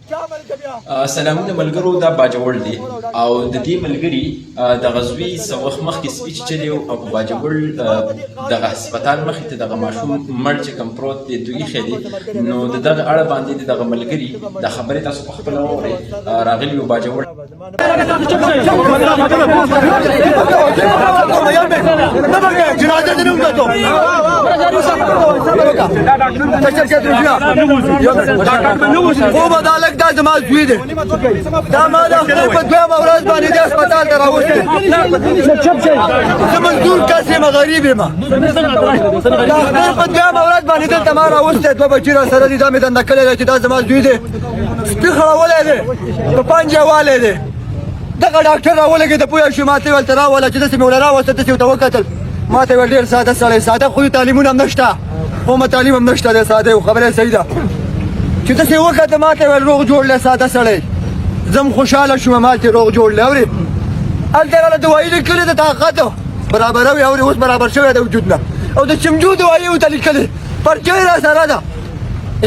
سلامونه ملګرو دا باجوړ دی او د دې ملګري د غزوی څه وخت مخکې سپیچ چلی او په باجوړ دغه هسپتال مخې ته دغه ماشوم مړ چې کوم پروت دی دوی ښه دی نو د دغه اړه باندې دغه ملګري د خبرې تاسو په خپله واورئ راغلي وو باجوړ دا زما زوی دی دا ما د خپل په دویمه ورځ باندې د هسپتال ته راوستی زه مزدور کس یم غریب یم د خپل په دویمه ورځ باندې دلته ما راوستی دوه بچي راسره دي دا مې دنده کړی دی چې دا زما زوی دی سپي خړولی دی په پنجه والی دی دغه ډاکټر راولګېده پوه شو ما ته یې ورته راوله چې داسې مې ورته راوسته داسې ورته وکتل ما ته یې ویل ډېر ساده سړی ساده خو تعلیمونه هم نشته قومه تعلیم هم نشته دی ساده یو خبره صحیح ده چې داسې وکته ما ته یې ویل روغ جوړ دی ساده سړی زه خوشحاله شوم ما ته روغ جوړ دی اورې هلته راله دوایي لیکلې د طاقت برابروي اورې اوس برابر شوی د وجود نه او د چمجو دوایي ورته لیکلې پرچه یې را سره ده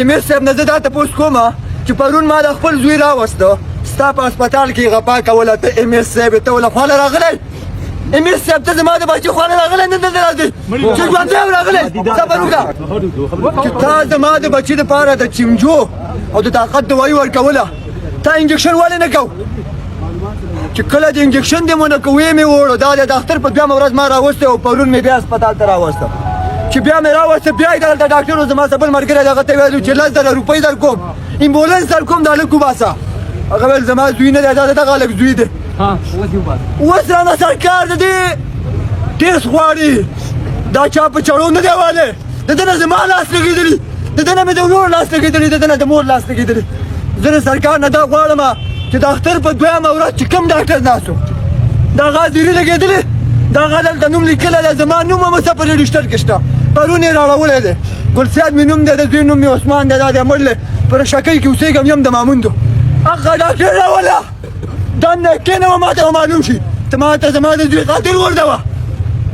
امیر صاحب نه زه دا تپوس کوم چې پرون ما د خپل زوی راوسته ستا په هسپتال کې غپا کوله ته امیر صاحب ته وله خواله راغلی امیر صاحب ته زما د بچي خواله راغلی نه دلته راځي چې ژوندی هم راغلی صبر وکړه چې تا زما د بچي دپاره د چمجو او د طاقت دوایي ورکوله تا انجکشن ولې نه کو چې کله د انجکشن دې مو نه کو ویې مې وړو دا د اختر په دویمه ورځ ما راوستی او پرون مې بیا هسپتال ته راوسته چې بیا مې راوسته بیا یې دلته ډاکټر زما څه بل ملګری دی هغه ته ویلو چې 10,000 روپۍ در کوم امبولانس در کوم دا هلک وباسه هغه ویل زما زوی نه دی دا د دغه هلک زوی دی اوس رانه سرکار د دې ټیسټ غواړي دا چا په چړو نه دی والی د ده نه زما لاس لګېدلي د ده نه مې د ورور لاس لګېدلي د ده نه د مور لاس لګېدلي زه د سرکار نه دا غواړم چې د اختر په دویمه ورځ چې کوم ډاکټر ناست و د هغه حاضري لګېدلې د هغه دلته نوم لیکلی دی زما نوم هم څه په رجسټر کې شته پرون یې راړولی دی ګلسیاد مې نوم دی د زوی نوم مې عثمان دی دا دی مړلی په رشکۍ کې اوسېږم یم د مامون دو هغه ډاکټر راوله دننه کېنوه ما ته به معلوم شي ته ما ته زما د زوی قاتل وردوه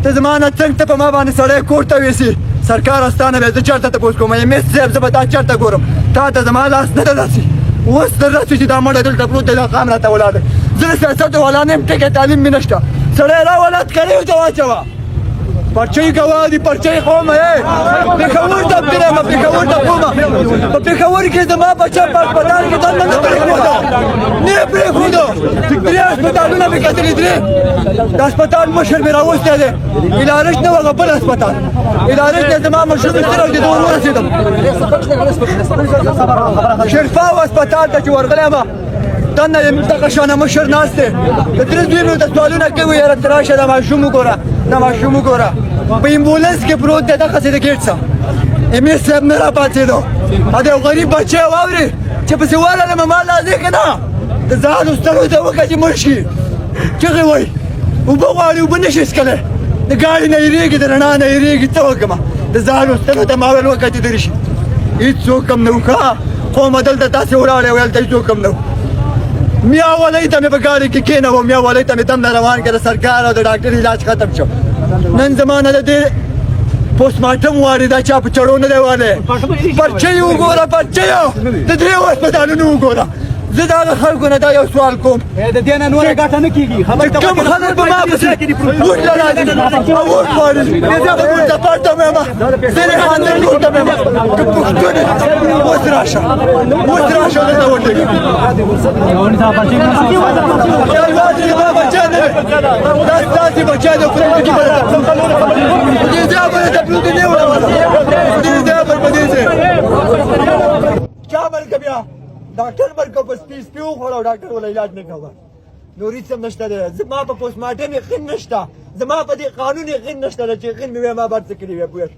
ته زما نه څنګ ته په ما باندې سړی کور ته ویسي سرکار استانه بیا زه چېرته تپوس کوم یم ایس صاحب زه به تا چېرته ګورم تا ته زما لاس نه ده راسي اوس در راسي چې دا مړی دلته پروت دی دا قام راته ولاړ دی زه د سیاست والا نه یم ټکی تعلیم مې نشته سړی راوله کړی ورته واچوه پرچه گواه دی پرچه قومه پېښور ته تلم پېښور ته کومه په پېښور کې زما بچه په هسپتال کې دننه نه پرېښوده نه یې پرېښوده درې هسپتالونه مې کتلي درې د هسپتال مشر مې راوستی دی الارش نه و هغه بل هسپتال الارش دی زما مشر مې سره د ور ورسېدم شرفاو هسپتال ته چې ورغلی یم دننه دغه شانه مشر ناست دی د تره زوی مې ورته سوالونه کوي یاره ته راشه دا ماشوم وګوره دا ماشوم وګوره په امبولانس کې پروت دی دغسې د ګیټ څه امیر صاحب نه راپاڅېدو ا د یو غریب بچی واورې چې پسې ورغلم ما لازې که نه د ځان سترګو ته وکړه چې مړ شي چغې وایي اوبه غواړي اوبه نه شي څکلی د ګاډي نه هېرېږي د رڼا نه هېرېږي څه وکړمه د ځان سترګو ته ما ویل وکړه چې درې شي هېڅوک هم نه و ښه قومه دلته تاسې ولاړی ویل ته هېڅوک هم نه و میا والۍ ته مې په ګاډي کې کېنوم میا والۍ ته مې دم نه روان کړه سرکار او د ډاکټر علاج ختم شو نن زما نه د دې پوسټ مارټم غواړي دا چا په چړو نه دی والی پرچه یې وګوره پرچه یې د دریو هسپتالونو وګوره زه د هغه خلکو نه دا یو سوال کوم د دې نه نوره ګټه نه کېږي کوم خلک به ما پسې ووټ له راځي او ووټ غواړي زه ووټ دپاره ته مې یم ځینې خاندان ټول ته مې یم که پښتون یې اوس راشه اوس راشه دلته وټېږه یوازې زما بچی نه دی دا ستاسې بچی دی پرېږدي کې به درته په دې ځای به درته پرېږدي نه وړوله په دې ځای به په دې ځای چا ملکه بیا ډاکټر ورکو په سپي وخوړه او ډاکټر وله علاج نه کوه نور هېڅ هم نشته دی زما په پوسټ مارټم یقین نشته زما په دې قانون یقین نشته دی چې یقین مې وی ما بر څه کړي وی پوه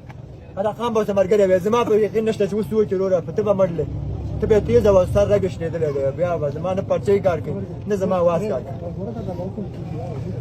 دا خان به ورته ملګری وی زما په یقین نشته چې اوس ووایي چې وروره په ته به مړلې ته بیا تېز او سر رګ شنېدلی دی بیا به زما نه پرچه کار کوي نه زما واس کار کوي